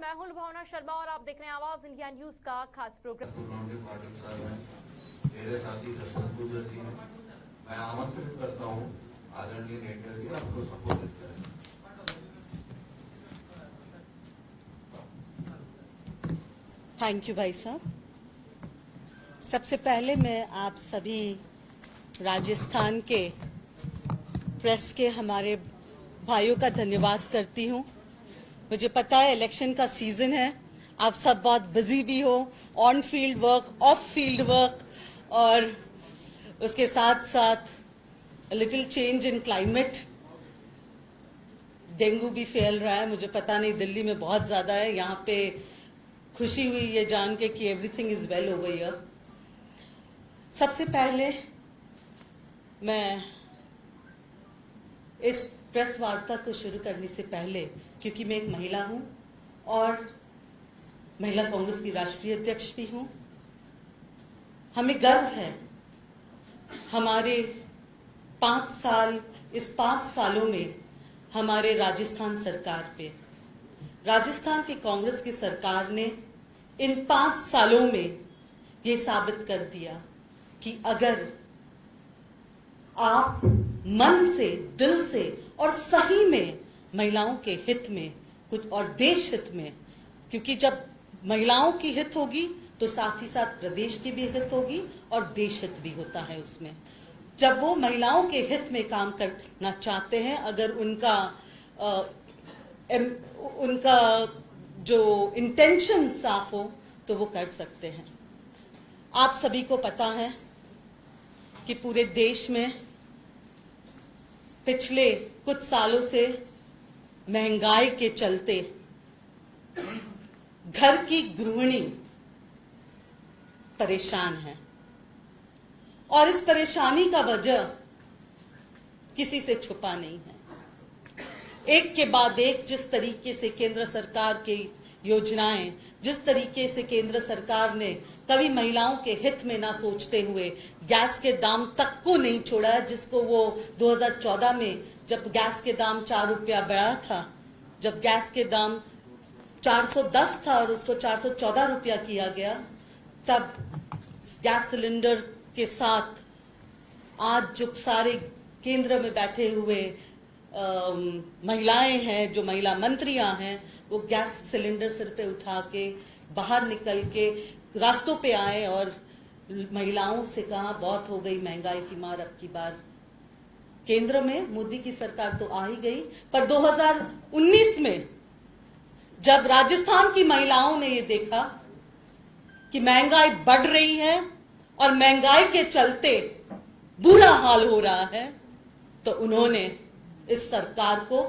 मैं हूं भावना शर्मा और आप देख रहे हैं आवाज इंडिया न्यूज का खास प्रोग्राम। पाटिल साहब हैं, मेरे साथी दशरथ गुर्जर जी हैं। मैं आमंत्रित करता हूं आदरणीय नेता जी आपको संबोधित करें। थैंक यू भाई साहब। सबसे पहले मैं आप सभी राजस्थान के प्रेस के हमारे भाइयों का धन्यवाद करती हूं। मुझे पता है इलेक्शन का सीजन है, आप सब बहुत बिजी भी हो, on field work, of field work, और उसके साथ साथ little change in climate, dengue भी फैल रहा है। मुझे पता नहीं, दिल्ली में बहुत ज्यादा है। यहाँ पे खुशी हुई ये जान के कि everything is well over here. सबसे पहले मैं इस प्रेस वार्ता को शुरू करने से पहले, क्योंकि मैं एक महिला हूं और महिला कांग्रेस की राष्ट्रीय अध्यक्ष भी हूं, हमें गर्व है हमारे 5 साल, इस 5 सालों में हमारे राजस्थान सरकार पे, राजस्थान की कांग्रेस की सरकार ने इन 5 सालों में ये साबित कर दिया कि अगर आप मन से, दिल से और सही में महिलाओं के हित में कुछ और देश हित में, क्योंकि जब महिलाओं की हित होगी तो साथ ही साथ प्रदेश की भी हित होगी और देश हित भी होता है उसमें। जब वो महिलाओं के हित में काम करना चाहते हैं, अगर उनका जो इंटेंशन साफ हो तो वो कर सकते हैं। आप सभी को पता है कि पूरे देश में पिछले कुछ सालों से महंगाई के चलते घर की गृहिणी परेशान है, और इस परेशानी का वजह किसी से छुपा नहीं है। एक के बाद एक जिस तरीके से केंद्र सरकार की योजनाएं, जिस तरीके से केंद्र सरकार ने कभी महिलाओं के हित में ना सोचते हुए गैस के दाम तक को नहीं छोड़ा है, जिसको वो 2014 में जब गैस के दाम 4 रुपया बढ़ा था, जब गैस के दाम 410 था और उसको 414 रुपया किया गया, तब गैस सिलेंडर के साथ आज जो सारे केंद्र में बैठे हुए महिलाएं हैं, जो महिला मंत्रियां हैं, वो गैस सिलेंडर सिर पे उठा के बाहर निकल के रास्तों पे आए और महिलाओं से कहा बहुत हो गई महंगाई की मार। अब की बार केंद्र में मोदी की सरकार तो आ ही गई, पर 2019 में जब राजस्थान की महिलाओं ने ये देखा कि महंगाई बढ़ रही है और महंगाई के चलते बुरा हाल हो रहा है, तो उन्होंने इस सरकार को,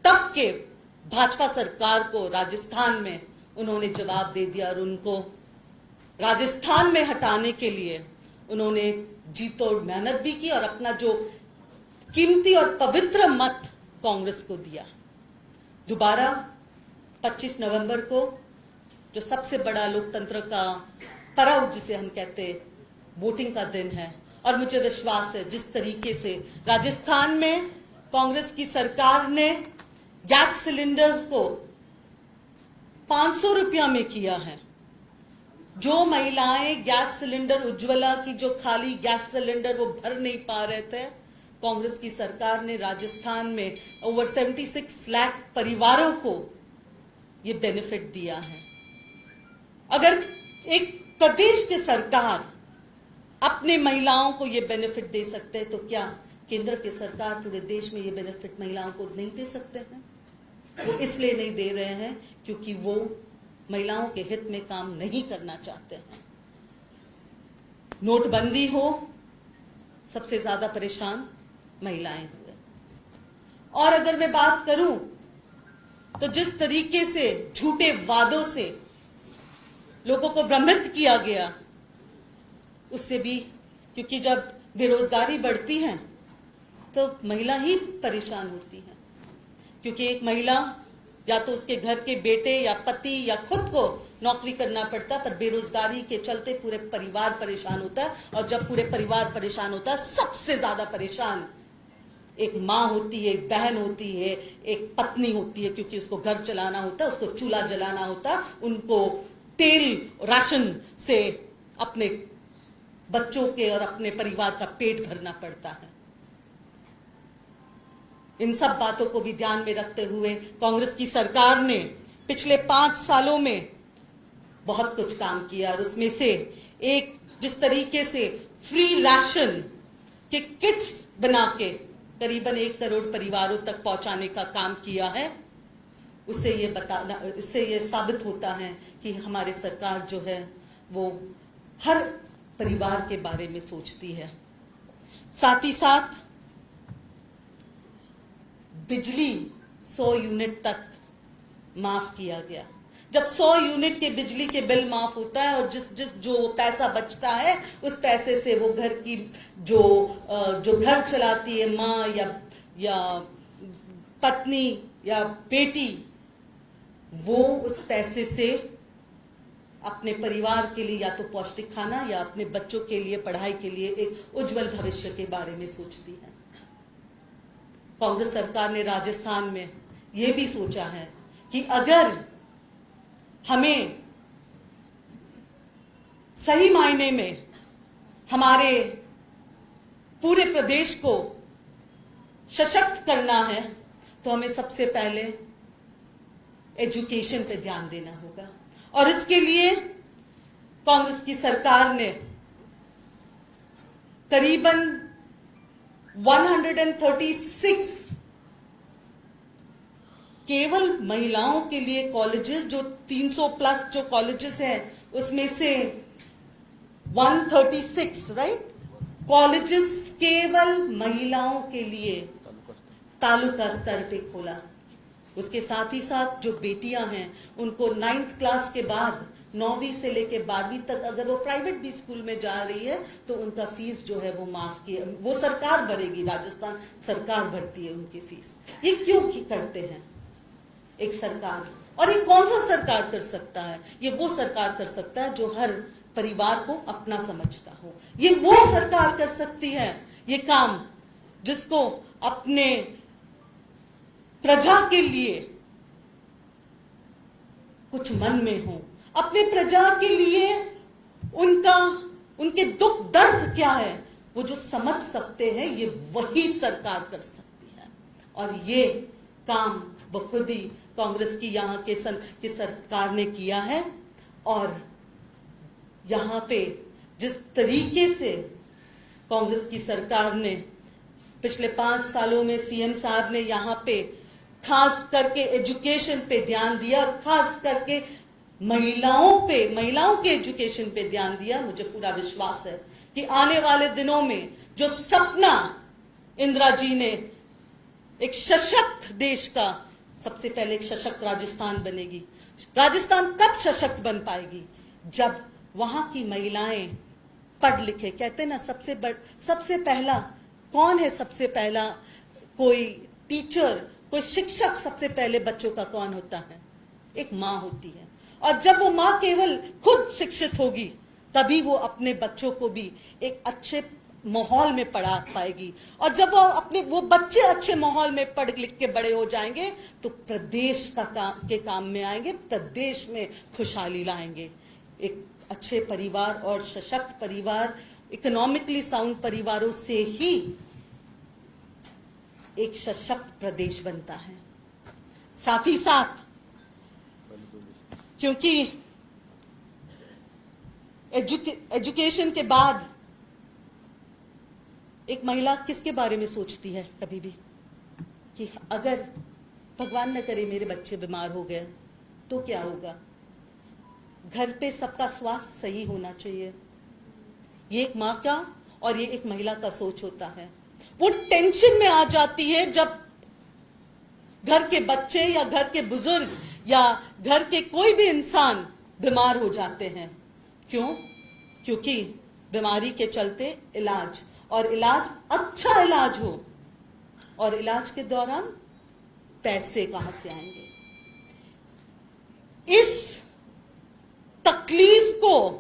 तब के भाजपा सरकार को राजस्थान में उन्होंने जवाब दे दिया और उनको राजस्थान में हटाने के लिए उन्होंने जी तोड़ मेहनत भी की और अपना जो कीमती और पवित्र मत कांग्रेस को दिया। दोबारा 25 नवंबर को, जो सबसे बड़ा लोकतंत्र का पर्व जिसे हम कहते वोटिंग का दिन है, और मुझे विश्वास है जिस तरीके से राजस्थान में कांग्रेस की सरकार ने गैस सिलेंडर्स को 500 रुपया में किया है, जो महिलाएं गैस सिलेंडर, उज्ज्वला की जो खाली गैस सिलेंडर वो भर नहीं पा रहे थे, कांग्रेस की सरकार ने राजस्थान में ओवर 76 लाख परिवारों को ये बेनिफिट दिया है। अगर एक प्रदेश की सरकार अपने महिलाओं को ये बेनिफिट दे सकते हैं, तो क्या केंद्र की सरकार पूरे देश में ये बेनिफिट महिलाओं को नहीं दे सकते हैं? वो इसलिए नहीं दे रहे हैं क्योंकि वो महिलाओं के हित में काम नहीं करना चाहते हैं। नोटबंदी हो, सबसे ज्यादा परेशान महिलाएं हुए। और अगर मैं बात करूं तो जिस तरीके से झूठे वादों से लोगों को भ्रमित किया गया, उससे भी, क्योंकि जब बेरोजगारी बढ़ती है तो महिला ही परेशान होती है, क्योंकि एक महिला या तो उसके घर के बेटे या पति या खुद को नौकरी करना पड़ता है, पर बेरोजगारी के चलते पूरे परिवार परेशान होता है, और जब पूरे परिवार परेशान होता है, सबसे ज्यादा परेशान एक माँ होती है, एक बहन होती है, एक पत्नी होती है, क्योंकि उसको घर चलाना होता है, उसको चूल्हा जलाना होता है, उनको तेल राशन से अपने बच्चों के और अपने परिवार का पेट भरना पड़ता है। इन सब बातों को भी ध्यान में रखते हुए कांग्रेस की सरकार ने पिछले 5 सालों में बहुत कुछ काम किया, और उसमें से एक जिस तरीके से फ्री राशन के किट्स बना के करीबन 1 करोड़ परिवारों तक पहुंचाने का काम किया है, इससे ये साबित होता है कि हमारी सरकार जो है वो हर परिवार के बारे में सोचती है। साथ ही साथ बिजली 100 यूनिट तक माफ किया गया। जब 100 यूनिट के बिजली के बिल माफ होता है और जो पैसा बचता है, उस पैसे से वो घर की जो घर चलाती है माँ या पत्नी या बेटी, वो उस पैसे से अपने परिवार के लिए या तो पौष्टिक खाना या अपने बच्चों के लिए पढ़ाई के लिए एक उज्जवल भविष्य के बारे में सोचती है। कांग्रेस सरकार ने राजस्थान में यह भी सोचा है कि अगर हमें सही मायने में हमारे पूरे प्रदेश को सशक्त करना है, तो हमें सबसे पहले एजुकेशन पे ध्यान देना होगा। और इसके लिए कांग्रेस की सरकार ने करीबन 136 केवल महिलाओं के लिए कॉलेजेस, जो 300 प्लस जो कॉलेजेस हैं, उसमें से 136 कॉलेजेस केवल महिलाओं के लिए तालुका स्तर पे खोला। उसके साथ ही साथ जो बेटियां हैं उनको 9th क्लास के बाद 9वीं से लेके 12वीं तक अगर वो प्राइवेट भी स्कूल में जा रही है तो उनका फीस जो है वो माफ किया, वो सरकार भरेगी, राजस्थान सरकार भरती है उनकी फीस। ये क्यों करते हैं एक सरकार? और ये कौन सा सरकार कर सकता है? ये वो सरकार कर सकता है जो हर परिवार को अपना समझता हो। ये वो सरकार कर सकती है ये काम जिसको अपने प्रजा के लिए कुछ मन में हो, अपने प्रजा के लिए उनके दुख दर्द क्या है वो जो समझ सकते हैं, ये वही सरकार कर सकती है। और ये काम बखुद ही कांग्रेस की यहाँ के सरकार ने किया है। और यहाँ पे जिस तरीके से कांग्रेस की सरकार ने पिछले 5 सालों में सीएम साहब ने यहाँ पे खास करके एजुकेशन पे ध्यान दिया और खास करके महिलाओं के एजुकेशन पे ध्यान दिया, मुझे पूरा विश्वास है कि आने वाले दिनों में जो सपना इंदिरा जी ने एक सशक्त देश का, सबसे पहले एक सशक्त राजस्थान बनेगी। राजस्थान कब सशक्त बन पाएगी? जब वहां की महिलाएं पढ़ लिखे। कहते ना सबसे पहला कौन है? सबसे पहला कोई टीचर, कोई शिक्षक सबसे पहले बच्चों का कौन होता है? एक माँ होती है। और जब वो माँ केवल खुद शिक्षित होगी तभी वो अपने बच्चों को भी एक अच्छे माहौल में पढ़ा पाएगी। और जब वो बच्चे अच्छे माहौल में पढ़ लिख के बड़े हो जाएंगे तो प्रदेश के काम में आएंगे, प्रदेश में खुशहाली लाएंगे। एक अच्छे परिवार और सशक्त परिवार, इकोनॉमिकली साउंड परिवारों से ही एक सशक्त प्रदेश बनता है। साथ ही साथ क्योंकि एजुकेशन के बाद एक महिला किसके बारे में सोचती है कभी भी कि अगर भगवान न करे मेरे बच्चे बीमार हो गए तो क्या होगा? घर पे सबका स्वास्थ्य सही होना चाहिए। ये एक माँ का और ये एक महिला का सोच होता है। वो टेंशन में आ जाती है जब घर के बच्चे या घर के बुजुर्ग या घर के कोई भी इंसान बीमार हो जाते हैं। क्यों? क्योंकि बीमारी के चलते इलाज, और इलाज अच्छा इलाज हो, और इलाज के दौरान पैसे कहां से आएंगे? इस तकलीफ को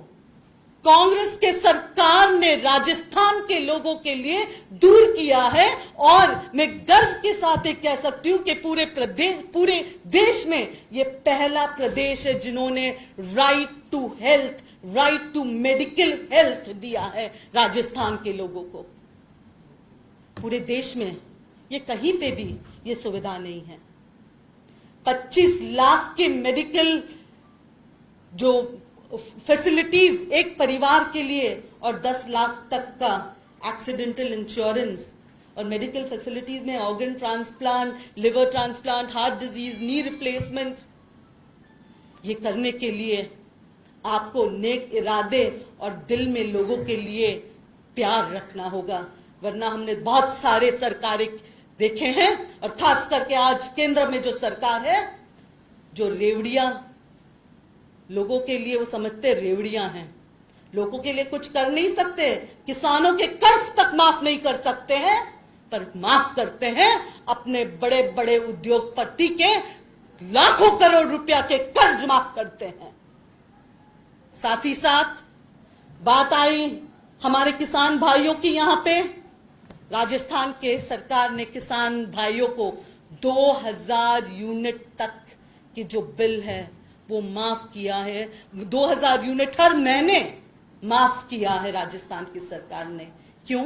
कांग्रेस के सरकार ने राजस्थान के लोगों के लिए दूर किया है। और मैं गर्व के साथ एक कह सकती हूं कि पूरे देश में ये पहला प्रदेश है जिन्होंने right to health, right to medical health दिया है राजस्थान के लोगों को। पूरे देश में ये कहीं पे भी ये सुविधा नहीं है। 25 लाख के मेडिकल जो फैसिलिटीज एक परिवार के लिए और 10 लाख तक का एक्सीडेंटल इंश्योरेंस और मेडिकल फैसिलिटीज में organ transplant, liver transplant, heart disease, knee replacement, ये करने के लिए आपको नेक इरादे और दिल में लोगों के लिए प्यार रखना होगा, वरना हमने बहुत सारे सरकारें देखे हैं और खास करके आज केंद्र में जो सरकार है, जो रेवड़ियां लोगों के लिए वो समझते रेवड़ियां हैं, लोगों के लिए कुछ कर नहीं सकते, किसानों के कर्ज तक माफ नहीं कर सकते हैं, पर माफ करते हैं अपने बड़े बड़े उद्योगपति के लाखों करोड़ रुपया के कर्ज माफ करते हैं। साथ ही साथ बात आई हमारे किसान भाइयों की, यहां पे राजस्थान के सरकार ने किसान भाइयों को 2000 यूनिट तक की जो बिल है वो माफ किया है। 2000 यूनिट हर महीने माफ किया है राजस्थान की सरकार ने। क्यों?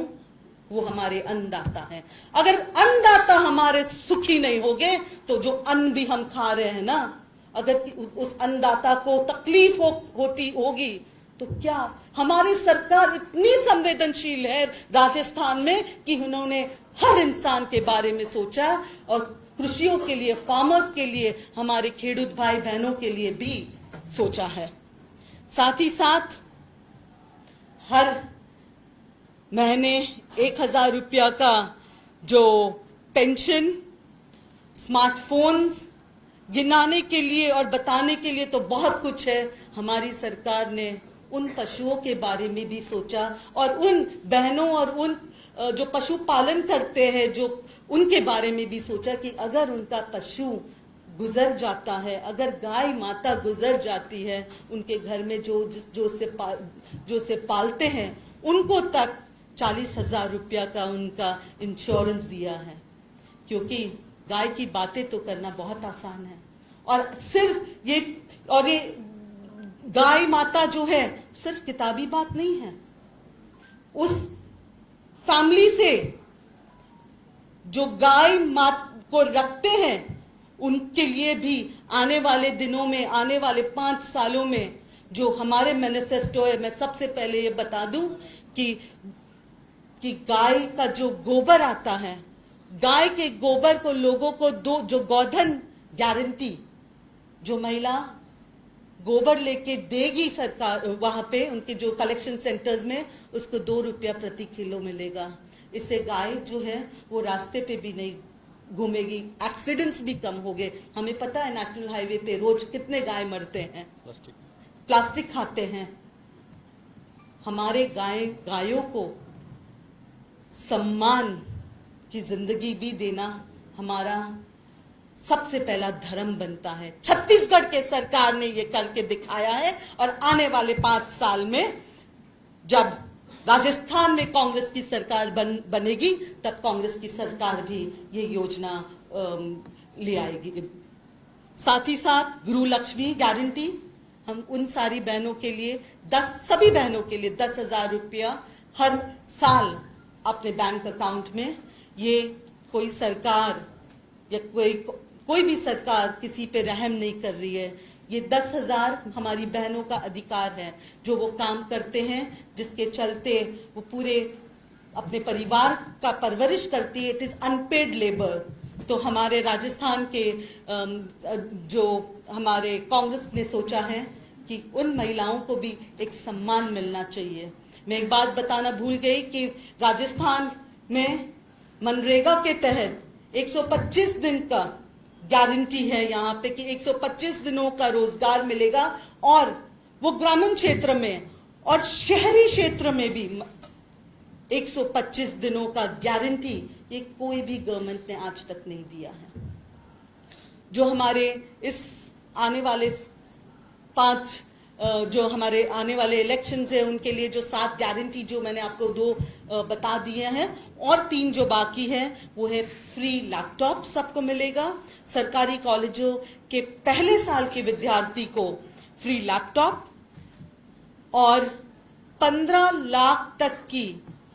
वो हमारे अन्नदाता हैं। अगर अन्नदाता हमारे सुखी नहीं होंगे तो जो अन्न भी हम खा रहे हैं ना, अगर उस अन्नदाता को तकलीफ होती होगी तो क्या? हमारी सरकार इतनी संवेदनशील है राजस्थान में कि उन्होंने हर इंसान के बारे में सोचा और कृषियों के लिए, फार्मर्स के लिए, हमारे खेडूत भाई बहनों के लिए भी सोचा है। साथ ही साथ हर महीने 1000 रुपया का जो पेंशन, स्मार्टफोन्स गिनाने के लिए और बताने के लिए तो बहुत कुछ है। हमारी सरकार ने उन पशुओं के बारे में भी सोचा और उन बहनों और उन जो पशु पालन करते हैं जो उनके बारे में भी सोचा कि अगर उनका पशु गुजर जाता है, अगर गाय माता गुजर जाती है, उनके घर में जो से पालते हैं उनको तक 40,000 रुपया का उनका इंश्योरेंस दिया है। क्योंकि गाय की बातें तो करना बहुत आसान है और सिर्फ ये गाय माता जो है सिर्फ किताबी बात नहीं है। उस फैमिली से जो गाय माता को रखते हैं उनके लिए भी आने वाले दिनों में, आने वाले 5 सालों में जो हमारे मैनिफेस्टो है, मैं सबसे पहले ये बता दूं कि गाय का जो गोबर आता है, गाय के गोबर को लोगों को जो गोधन गारंटी, जो महिला गोबर लेके देगी सरकार वहां पे उनके जो कलेक्शन सेंटर्स में, उसको 2 रुपया प्रति किलो मिलेगा। इससे गाय जो है वो रास्ते पे भी नहीं घूमेगी, एक्सीडेंट्स भी कम हो गए। हमें पता है नेशनल हाईवे पे रोज कितने गाय मरते हैं, प्लास्टिक खाते हैं। हमारे गायों को सम्मान की जिंदगी भी देना हमारा सबसे पहला धर्म बनता है। छत्तीसगढ़ के सरकार ने ये करके दिखाया है और आने वाले 5 साल में जब राजस्थान में कांग्रेस की सरकार बनेगी तब कांग्रेस की सरकार भी ये योजना ले आएगी। साथ ही साथ गृह लक्ष्मी गारंटी, हम उन सारी बहनों के लिए सभी बहनों के लिए 10,000 रुपया हर साल अपने बैंक अकाउंट में। ये कोई सरकार या कोई भी सरकार किसी पे रहम नहीं कर रही है। ये 10,000 हमारी बहनों का अधिकार है जो वो काम करते हैं, जिसके चलते वो पूरे अपने परिवार का परवरिश करती है। It is unpaid labour. तो हमारे राजस्थान के जो हमारे कांग्रेस ने सोचा है कि उन महिलाओं को भी एक सम्मान मिलना चाहिए। मैं एक बात बताना भूल गई कि राजस्थान में मनरेगा के तहत 125 दिन का गारंटी है यहाँ पे कि 125 दिनों का रोजगार मिलेगा और वो ग्रामीण क्षेत्र में और शहरी क्षेत्र में भी 125 दिनों का गारंटी ये कोई भी गवर्नमेंट ने आज तक नहीं दिया है। जो हमारे इस आने वाले 5 जो हमारे आने वाले इलेक्शंस है उनके लिए जो 7 गारंटी जो मैंने आपको 2 बता दिए हैं, और 3 जो बाकी है वो है फ्री लैपटॉप सबको मिलेगा। सरकारी कॉलेजों के पहले साल के विद्यार्थी को फ्री लैपटॉप और 15 लाख तक की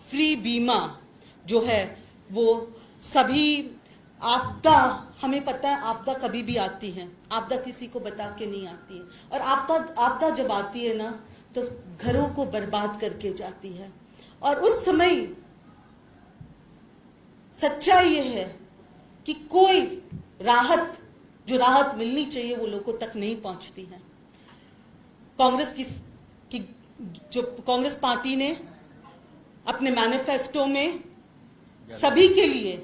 फ्री बीमा जो है वो सभी। आपदा, हमें पता है आपदा कभी भी आती है, आपदा किसी को बता के नहीं आती है, और आपदा जब आती है ना तो घरों को बर्बाद करके जाती है। और उस समय सच्चाई ये है कि कोई राहत, जो राहत मिलनी चाहिए वो लोगों तक नहीं पहुंचती है। कांग्रेस पार्टी ने अपने मैनिफेस्टो में सभी के लिए,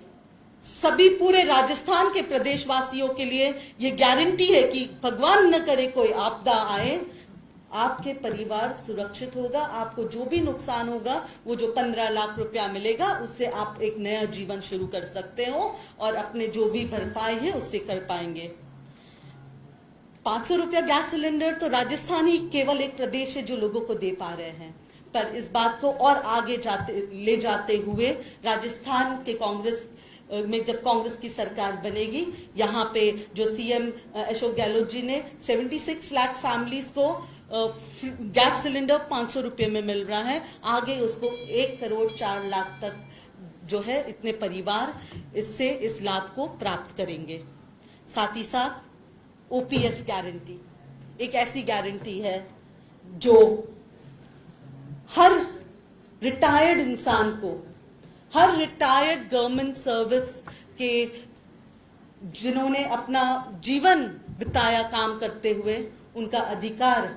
सभी पूरे राजस्थान के प्रदेशवासियों के लिए ये गारंटी है कि भगवान न करे कोई आपदा आए, आपके परिवार सुरक्षित होगा। आपको जो भी नुकसान होगा वो जो 15 लाख रुपया मिलेगा उससे आप एक नया जीवन शुरू कर सकते हो और अपने जो भी भरपाई है उससे कर पाएंगे। 500 रुपया गैस सिलेंडर तो राजस्थान ही केवल एक प्रदेश है जो लोगों को दे पा रहे हैं, पर इस बात को और आगे ले जाते हुए राजस्थान के कांग्रेस में जब कांग्रेस की सरकार बनेगी, यहाँ पे जो सीएम अशोक गहलोत जी ने 76 लाख फैमिलीज को गैस सिलेंडर 500 रुपये में मिल रहा है, आगे उसको 1 करोड़ 4 लाख तक जो है इतने परिवार इससे इस लाभ को प्राप्त करेंगे। साथ ही साथ ओपीएस गारंटी एक ऐसी गारंटी है जो हर रिटायर्ड इंसान को, हर रिटायर्ड गवर्नमेंट सर्विस के जिन्होंने अपना जीवन बिताया काम करते हुए, उनका अधिकार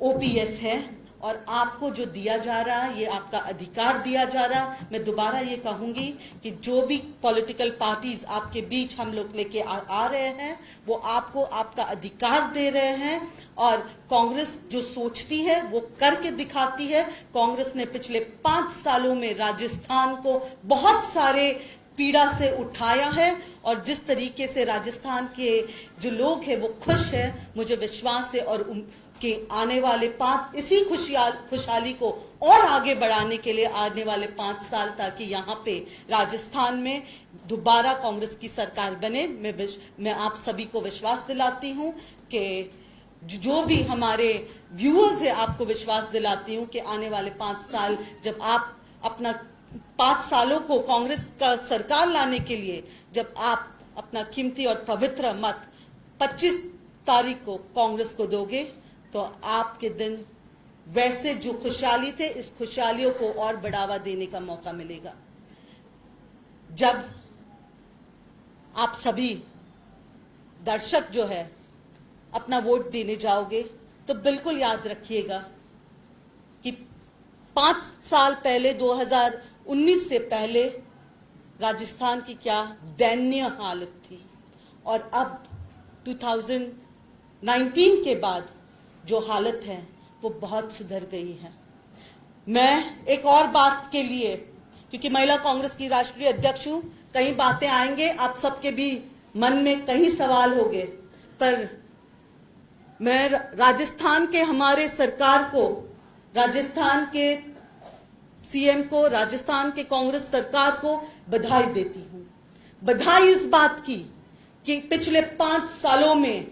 ओपीएस है। और आपको जो दिया जा रहा है ये आपका अधिकार दिया जा रहा। मैं दोबारा ये कहूंगी कि जो भी पॉलिटिकल पार्टीज आपके बीच हम लोग लेके आ रहे हैं वो आपको आपका अधिकार दे रहे हैं, और कांग्रेस जो सोचती है वो करके दिखाती है। कांग्रेस ने पिछले 5 सालों में राजस्थान को बहुत सारे पीड़ा से उठाया है, और जिस तरीके से राजस्थान के जो लोग हैं वो खुश हैं, मुझे विश्वास है और कि आने वाले 5 इसी खुशहाली को और आगे बढ़ाने के लिए आने वाले 5 साल ताकि यहाँ पे राजस्थान में दोबारा कांग्रेस की सरकार बने। मैं आप सभी को विश्वास दिलाती हूँ कि जो भी हमारे व्यूअर्स है आपको विश्वास दिलाती हूँ कि आने वाले 5 साल जब आप अपना 5 सालों को कांग्रेस का सरकार लाने के लिए जब आप अपना कीमती और पवित्र मत 25 तारीख को कांग्रेस को दोगे तो आपके दिन वैसे जो खुशहाली थे इस खुशहालियों को और बढ़ावा देने का मौका मिलेगा। जब आप सभी दर्शक जो है अपना वोट देने जाओगे तो बिल्कुल याद रखिएगा कि 5 साल पहले 2019 से पहले राजस्थान की क्या दयनीय हालत थी, और अब 2019 के बाद जो हालत है वो बहुत सुधर गई है। मैं एक और बात के लिए, क्योंकि महिला कांग्रेस की राष्ट्रीय अध्यक्ष हूं, कई बातें आएंगे, आप सबके भी मन में कई सवाल होंगे, पर मैं राजस्थान के हमारे सरकार को, राजस्थान के सीएम को, राजस्थान के कांग्रेस सरकार को बधाई देती हूं। बधाई इस बात की कि पिछले 5 सालों में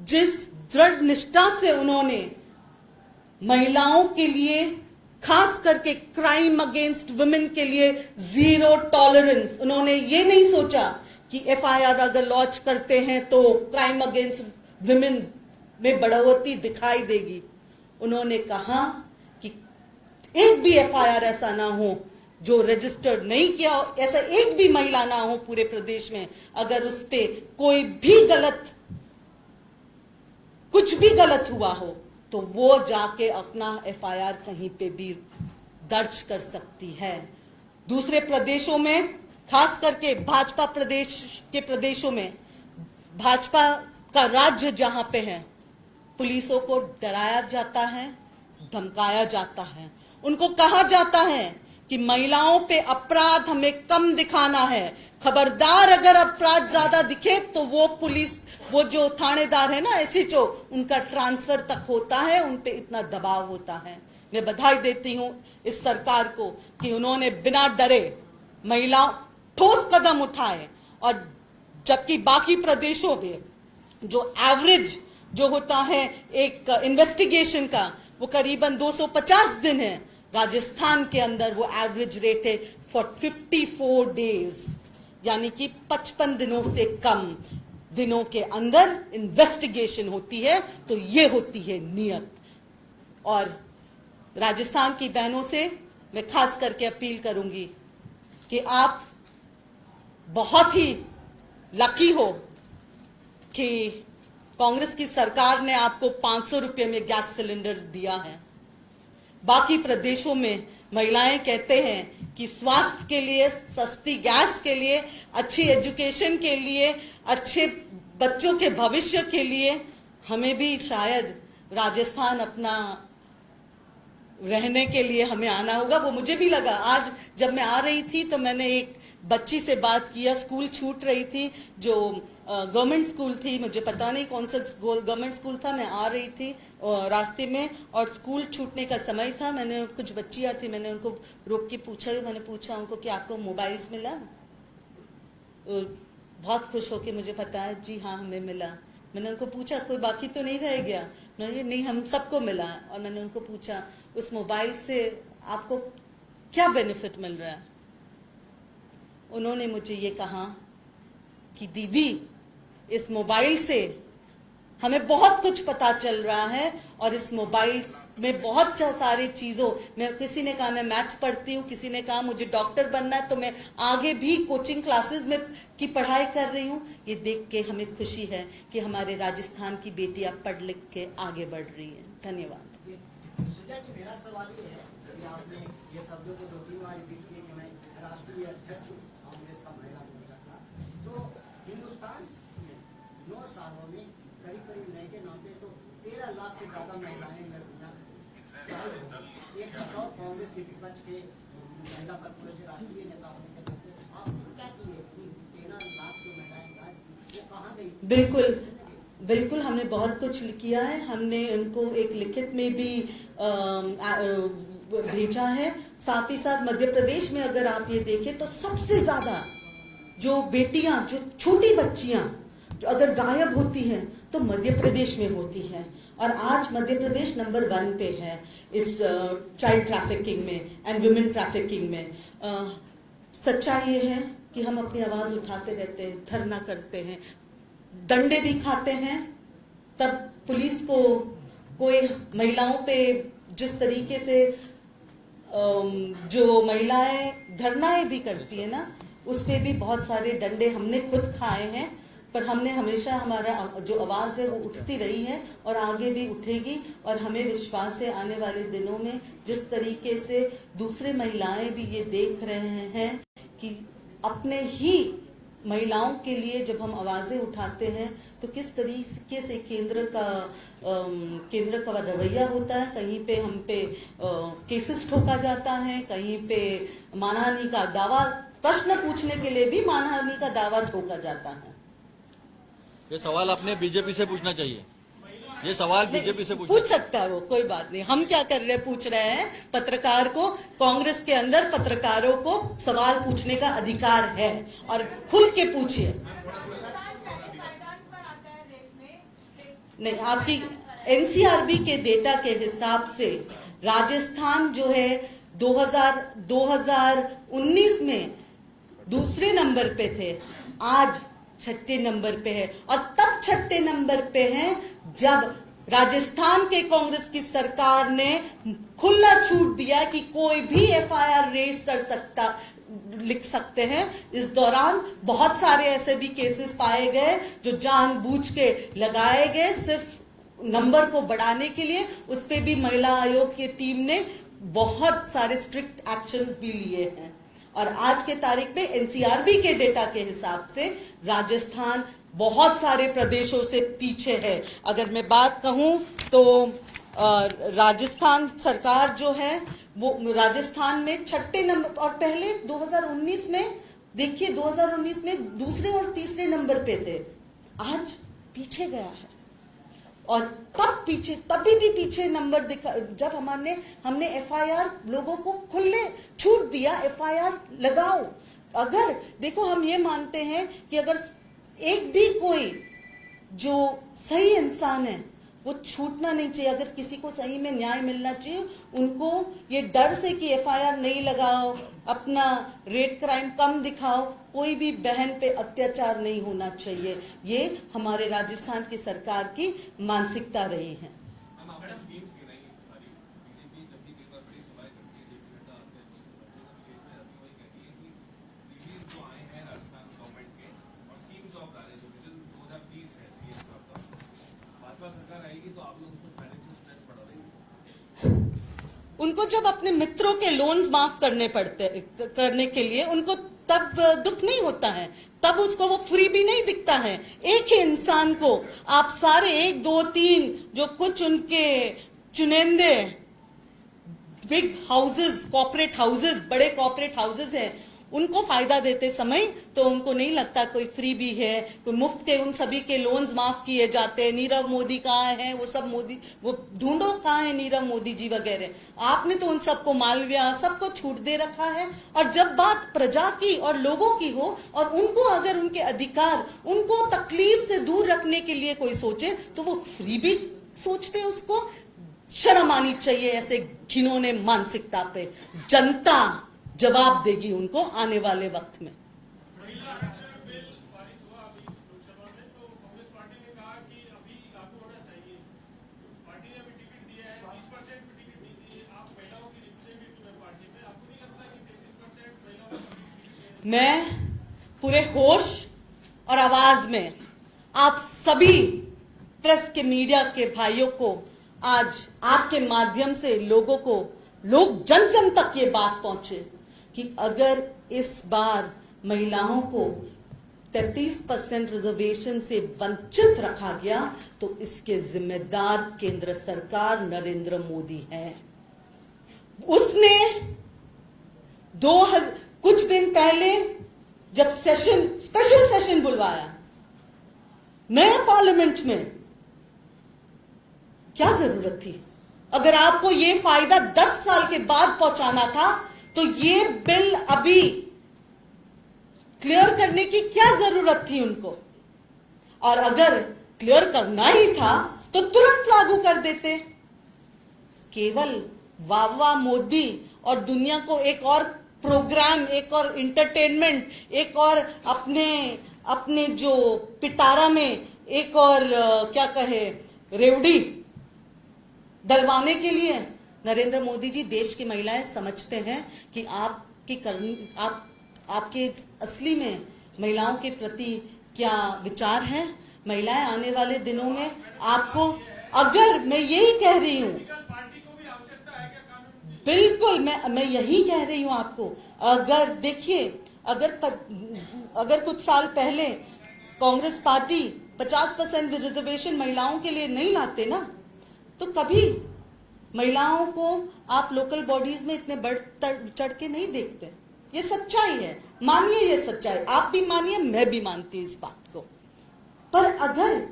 जिस दृढ़ निष्ठा से उन्होंने महिलाओं के लिए, खास करके क्राइम अगेंस्ट वुमेन के लिए 0 टॉलरेंस, उन्होंने ये नहीं सोचा कि एफआईआर अगर लॉन्च करते हैं तो क्राइम अगेंस्ट वुमेन में बढ़ोतरी दिखाई देगी। उन्होंने कहा कि एक भी एफआईआर ऐसा ना हो जो रजिस्टर्ड नहीं किया, ऐसा एक भी महिला ना हो पूरे प्रदेश में, अगर उस पे कोई भी कुछ भी गलत हुआ हो तो वो जाके अपना एफआईआर कहीं पे भी दर्ज कर सकती है। दूसरे प्रदेशों में, खास करके भाजपा प्रदेशों में, भाजपा का राज्य जहां पे है, पुलिसों को डराया जाता है, धमकाया जाता है, उनको कहा जाता है कि महिलाओं पे अपराध हमें कम दिखाना है, खबरदार अगर अपराध ज्यादा दिखे तो वो पुलिस वो जो थानेदार है ना एसएचओ, उनका ट्रांसफर तक होता है, उन पे इतना दबाव होता है। मैं बधाई देती हूं इस सरकार को कि उन्होंने बिना डरे महिलाओं ठोस कदम उठाए, और जबकि बाकी प्रदेशों में जो एवरेज जो होता है एक इन्वेस्टिगेशन का वो करीबन 250 दिन है, राजस्थान के अंदर वो एवरेज रेट है 54 डेज, यानी कि 55 दिनों से कम दिनों के अंदर इन्वेस्टिगेशन होती है। तो ये होती है नियत। और राजस्थान की बहनों से मैं खास करके अपील करूंगी कि आप बहुत ही लकी हो कि कांग्रेस की सरकार ने आपको 500 रुपये में गैस सिलेंडर दिया है। बाकी प्रदेशों में महिलाएं कहते हैं कि स्वास्थ्य के लिए, सस्ती गैस के लिए, अच्छी एजुकेशन के लिए, अच्छे बच्चों के भविष्य के लिए हमें भी शायद राजस्थान अपना रहने के लिए हमें आना होगा। वो मुझे भी लगा। आज जब मैं आ रही थी तो मैंने एक बच्ची से बात किया, स्कूल छूट रही थी, जो गवर्नमेंट स्कूल थी, मुझे पता नहीं कौन सा गवर्नमेंट स्कूल था। मैं आ रही थी रास्ते में और स्कूल छूटने का समय था। मैंने कुछ बच्चियां थी, मैंने उनको रोक के पूछा, उनको कि आपको मोबाइल्स मिला? बहुत खुश होके मुझे पता है, जी हाँ हमें मिला। मैंने उनको पूछा कोई बाकी तो नहीं रह गया? नहीं, हम सबको मिला। और मैंने उनको पूछा उस मोबाइल से आपको क्या बेनिफिट मिल रहा है? उन्होंने मुझे ये कहा कि दीदी इस मोबाइल से हमें बहुत कुछ पता चल रहा है, और इस मोबाइल में बहुत सारी चीजों में, किसी ने कहा मैं मैथ्स पढ़ती हूँ, किसी ने कहा मुझे डॉक्टर बनना है, तो मैं आगे भी कोचिंग क्लासेस में की पढ़ाई कर रही हूँ। ये देख के हमें खुशी है कि हमारे राजस्थान की बेटियां पढ़ लिख के आगे बढ़ रही है। धन्यवाद। मेरा सवाल ये है कि आपने ये शब्दों को 2-3 बार रिपीट किए कि मैं राष्ट्रीय अध्यक्ष हूँ कांग्रेस का महिला मोर्चा का। तो हिंदुस्तान में 9 सालों में करीब नए के नाम पे तो 13 लाख से ज्यादा महिलाएं लड़कियां एक बतौर कांग्रेस के विपक्ष के महिला पद के राष्ट्रीय नेता होने के आप क्या किए? 13 लाख जो महिलाएं वो कहाँ गई? बिल्कुल हमने बहुत कुछ किया है। हमने उनको एक लिखित में भी भेजा है। साथ ही साथ मध्य प्रदेश में अगर आप ये देखें तो सबसे ज्यादा जो बेटियां, जो छोटी बच्चियां जो अगर गायब होती हैं तो मध्य प्रदेश में होती हैं। और आज मध्य प्रदेश नंबर 1 पे है इस चाइल्ड ट्रैफिकिंग में एंड वुमेन ट्रैफिकिंग में। सच्चाई ये है कि हम अपनी आवाज उठाते रहते हैं, धरना करते हैं, डंडे भी खाते हैं। तब पुलिस को कोई महिलाओं पे जिस तरीके से जो महिलाएं धरनाएं भी करती है ना, उस पे भी बहुत सारे डंडे हमने खुद खाए हैं। पर हमने हमेशा, हमारा जो आवाज है वो उठती रही है और आगे भी उठेगी। और हमें विश्वास है आने वाले दिनों में जिस तरीके से दूसरे महिलाएं भी ये देख रहे हैं कि अपने ही महिलाओं के लिए जब हम आवाजें उठाते हैं तो किस तरीके से केंद्र का रवैया होता है। कहीं पे हम पे केसेस ठोका जाता है, कहीं पे मानहानि का दावा, प्रश्न पूछने के लिए भी मानहानि का दावा ठोका जाता है। ये सवाल अपने बीजेपी से पूछना चाहिए। ये सवाल बीजेपी से पूछ सकता है वो, कोई बात नहीं। हम क्या कर रहे हैं, पूछ रहे हैं पत्रकार को। कांग्रेस के अंदर पत्रकारों को सवाल पूछने का अधिकार है और खुल के पूछिए। नहीं, आपकी एनसीआरबी के डेटा के हिसाब से राजस्थान जो है 2019 में दूसरे नंबर पे थे, आज 6ठे नंबर पे है। और तब 6ठे नंबर पे है जब राजस्थान के कांग्रेस की सरकार ने खुला छूट दिया कि कोई भी एफआईआर रेज कर सकता, लिख सकते हैं। इस दौरान बहुत सारे ऐसे भी केसेस पाए गए जो जानबूझ के लगाए गए सिर्फ नंबर को बढ़ाने के लिए। उस पे भी महिला आयोग की टीम ने बहुत सारे स्ट्रिक्ट एक्शंस भी लिए हैं। और आज के तारीख में एनसीआरबी के डेटा के हिसाब से राजस्थान बहुत सारे प्रदेशों से पीछे है। अगर मैं बात कहूं तो राजस्थान सरकार जो है वो राजस्थान में 6ठे नंबर, और पहले 2019 में देखिए 2019 में दूसरे और तीसरे नंबर पे थे। आज पीछे गया है। और तभी भी पीछे नंबर दिखा जब हमने एफआईआर लोगों को खुले छूट दिया, एफआईआर लगाओ। अगर देखो, हम ये मानते हैं कि अगर एक भी कोई जो सही इंसान है वो छूटना नहीं चाहिए। अगर किसी को सही में न्याय मिलना चाहिए, उनको ये डर से कि एफआईआर नहीं लगाओ, अपना रेट क्राइम कम दिखाओ, कोई भी बहन पे अत्याचार नहीं होना चाहिए। ये हमारे राजस्थान की सरकार की मानसिकता रही है। उनको जब अपने मित्रों के लोन्स माफ करने के लिए उनको तब दुख नहीं होता है, तब उसको वो फ्री भी नहीं दिखता है। एक ही इंसान को आप सारे 1, 2, 3 जो कुछ उनके चुनिंदे बिग हाउसेस, कॉर्पोरेट हाउसेस, बड़े कॉर्पोरेट हाउसेस हैं, उनको फायदा देते समय तो उनको नहीं लगता कोई फ्री भी है, कोई मुफ्त के उन सभी के लोन्स माफ किए जाते हैं। नीरव मोदी कहाँ है, वो सब मोदी, वो ढूंढो कहाँ है नीरव मोदी जी वगैरह। आपने तो उन सबको मालविया सबको छूट दे रखा है। और जब बात प्रजा की और लोगों की हो और उनको अगर उनके अधिकार, उनको तकलीफ से दूर रखने के लिए कोई सोचे तो वो फ्री भी सोचते। उसको शर्म आनी चाहिए ऐसे घिनौने मानसिकता पे। जनता जवाब देगी उनको आने वाले वक्त में। महिला आरक्षण बिल पारित हुआ अभी लोकसभा में, तो कांग्रेस पार्टी ने कहा कि अभी लागू होना चाहिए। पार्टी ने अभी टिकट दिया है, 20% भी टिकट नहीं दी है। आप महिलाओं की रिप्रेजेंटेटिव है पार्टी में, आपको नहीं लगता कि 33% महिलाओं की? मैं पूरे होश और आवाज में आप सभी प्रेस के मीडिया के भाइयों को आज आपके माध्यम से लोग जन जन तक ये बात पहुंचे कि अगर इस बार महिलाओं को 33% रिजर्वेशन से वंचित रखा गया तो इसके जिम्मेदार केंद्र सरकार नरेंद्र मोदी है। उसने कुछ दिन पहले जब स्पेशल सेशन बुलवाया नया पार्लियामेंट में, क्या जरूरत थी? अगर आपको ये फायदा 10 साल के बाद पहुंचाना था तो ये बिल अभी क्लियर करने की क्या जरूरत थी उनको? और अगर क्लियर करना ही था तो तुरंत लागू कर देते। केवल वाह मोदी और दुनिया को एक और प्रोग्राम, एक और एंटरटेनमेंट, एक और अपने जो पिटारा में एक और क्या कहे रेवड़ी डलवाने के लिए। नरेंद्र मोदी जी, देश की महिलाएं समझते हैं कि आपके असली में महिलाओं के प्रति क्या विचार हैं। महिलाएं आने वाले दिनों में आपको, अगर मैं यही कह रही हूं, पार्टी को भी आवश्यकता है क्या कानून की? बिल्कुल मैं यही कह रही हूं आपको। अगर देखिए, अगर कुछ साल पहले कांग्रेस पार्टी 50% रिजर्वेशन महिलाओं के लिए नहीं लाते ना, तो कभी महिलाओं को आप लोकल बॉडीज में इतने बढ़ चढ़ के नहीं देखते। ये सच्चाई है, मानिए ये सच्चाई, आप भी मानिए, मैं भी मानती हूं इस बात को। पर अगर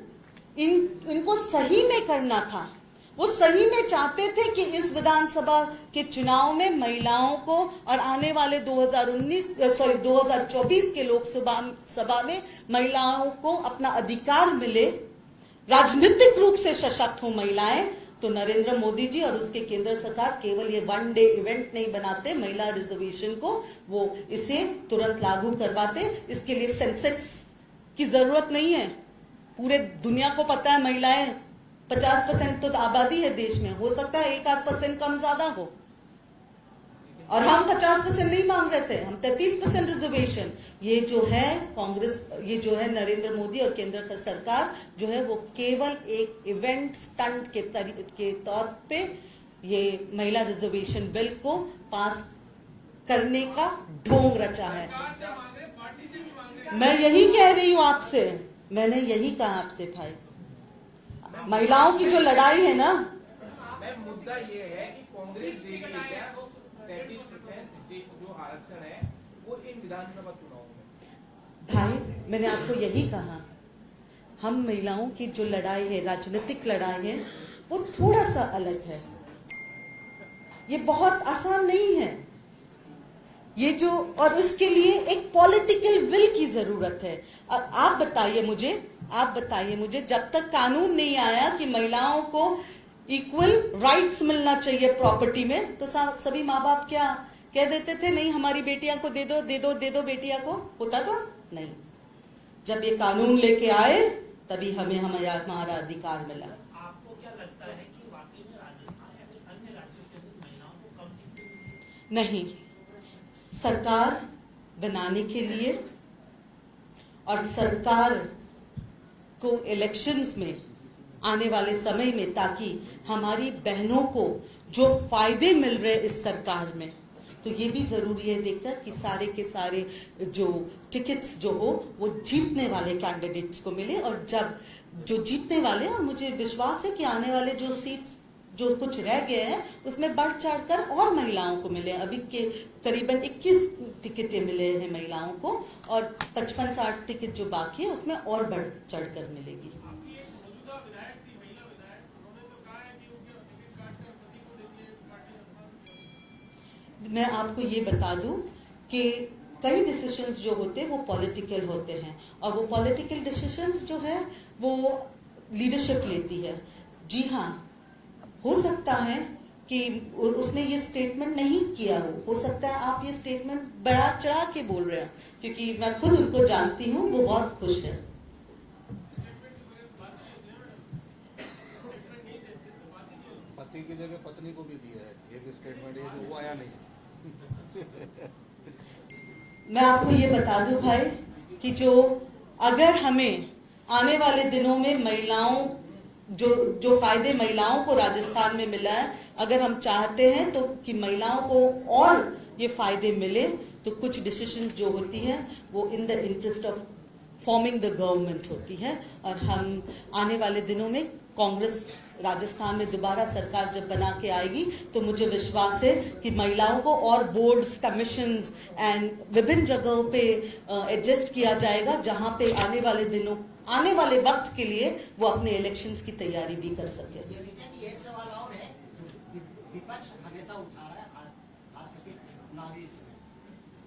इनको सही में करना था, वो सही में चाहते थे कि इस विधानसभा के चुनाव में महिलाओं को और आने वाले 2024 के लोकसभा में महिलाओं को अपना अधिकार मिले, राजनीतिक रूप से सशक्त हो महिलाएं, तो नरेंद्र मोदी जी और उसके केंद्र सरकार केवल ये 1 डे इवेंट नहीं बनाते महिला रिजर्वेशन को, वो इसे तुरंत लागू करवाते। इसके लिए सेंसेक्स की जरूरत नहीं है। पूरे दुनिया को पता है महिलाएं 50% तो आबादी है देश में, हो सकता है 1-8% कम ज्यादा हो। और हम 50% नहीं मांग रहे थे, हम 33% रिजर्वेशन। ये जो है कांग्रेस, ये जो है नरेंद्र मोदी और केंद्र का सरकार जो है वो केवल एक इवेंट स्टंट के तौर पे ये महिला रिजर्वेशन बिल को पास करने का ढोंग रचा है। मैं यही कह रही हूं आपसे, मैंने यही कहा आपसे भाई, महिलाओं की जो लड़ाई है ना, मुद्दा ये है कि कांग्रेस 33% जो आरक्षण है वो इन विधानसभा चुनाव में। भाई मैंने आपको यही कहा, हम महिलाओं की जो लड़ाई है, राजनीतिक लड़ाई है, वो थोड़ा सा अलग है। ये बहुत आसान नहीं है ये जो, और उसके लिए एक पॉलिटिकल विल की जरूरत है। आप बताइए मुझे जब तक कानून नहीं आया कि महिलाओं को इक्वल राइट्स मिलना चाहिए प्रॉपर्टी में, तो सभी माँ बाप क्या कह देते थे, नहीं हमारी बेटियां को दे दो बेटियां को, होता था नहीं। जब ये कानून लेके आए तभी हमें हमारा अधिकार मिला। आपको क्या लगता है कि वाकई में राजस्थान या फिर अन्य राज्यों के अंदर महिलाओं को कम टिकट मिलती है? नहीं, सरकार बनाने के लिए और सरकार को इलेक्शंस में आने वाले समय में, ताकि हमारी बहनों को जो फायदे मिल रहे इस सरकार में, तो ये भी जरूरी है देखना कि सारे के सारे जो टिकट्स जो हो वो जीतने वाले कैंडिडेट्स को मिले, और जब जो जीतने वाले, और मुझे विश्वास है कि आने वाले जो सीट्स जो कुछ रह गए हैं उसमें बढ़ चढ़कर और महिलाओं को मिले। अभी के करीबन 21 टिकटें मिले हैं महिलाओं को, और 55-60 टिकट जो बाकी है उसमें और बढ़ चढ़कर मिलेगी। आपकी एक मौजूदा विधायक थी, महिला विधायक, उन्होंने तो कहा है कि उनके टिकट काट कर पति को देती है पार्टी। मैं आपको ये बता दूं कि कई डिसीजंस जो होते हैं वो पॉलिटिकल होते हैं, और वो पॉलिटिकल डिसीजंस जो है वो लीडरशिप लेती है। जी हाँ, हो सकता है कि उसने ये स्टेटमेंट नहीं किया हो सकता है आप ये स्टेटमेंट बढ़ा चढ़ा के बोल रहे हैं, क्योंकि मैं खुद उनको जानती हूँ, वो बहुत खुश है। पति की जगह पत्नी को भी दिया है एक स्टेटमेंट, ये जो वो आया नहीं। मैं आपको ये बता दूं भाई कि जो अगर हमें आने वाले दिनों में महिलाओं जो फायदे महिलाओं को राजस्थान में मिला है, अगर हम चाहते हैं तो कि महिलाओं को और ये फायदे मिले, तो कुछ डिसीजंस जो होती हैं वो in the interest of forming the government होती है। और हम आने वाले दिनों में कांग्रेस राजस्थान में दोबारा सरकार जब बना के आएगी, तो मुझे विश्वास है कि महिलाओं को और बोर्ड्स, कमीशंस एंड विभिन्न जगहों पे एडजस्ट किया जाएगा, जहां पे आने वाले वक्त के लिए वो अपने इलेक्शंस की तैयारी भी कर सके। एक सवाल और है जो विपक्ष हमेशा उठा रहा है, खास करके चुनावी समय,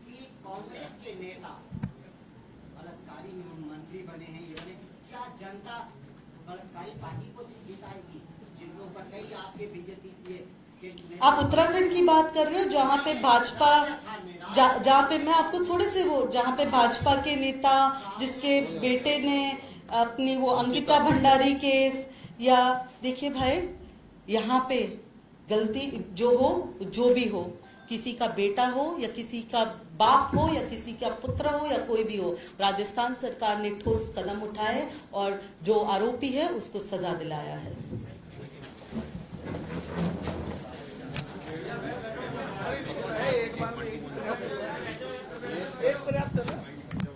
कि कांग्रेस के नेता बलात्कारी मंत्री बने हैं, ये बने, क्या जनता बलात्कारी पार्टी को जिताएगी जिनके ऊपर कई आपके बीजेपी के आप उत्तराखंड की बात कर रहे हो, जहाँ पे भाजपा, जहाँ पे मैं आपको थोड़े से जहाँ पे भाजपा के नेता जिसके बेटे ने अपनी वो अंकिता भंडारी केस, या देखिए भाई, यहाँ पे गलती जो भी हो, किसी का बेटा हो या किसी का बाप हो या किसी का पुत्र हो या कोई भी हो, राजस्थान सरकार ने ठोस कदम उठाए और जो आरोपी है उसको सजा दिलाया है।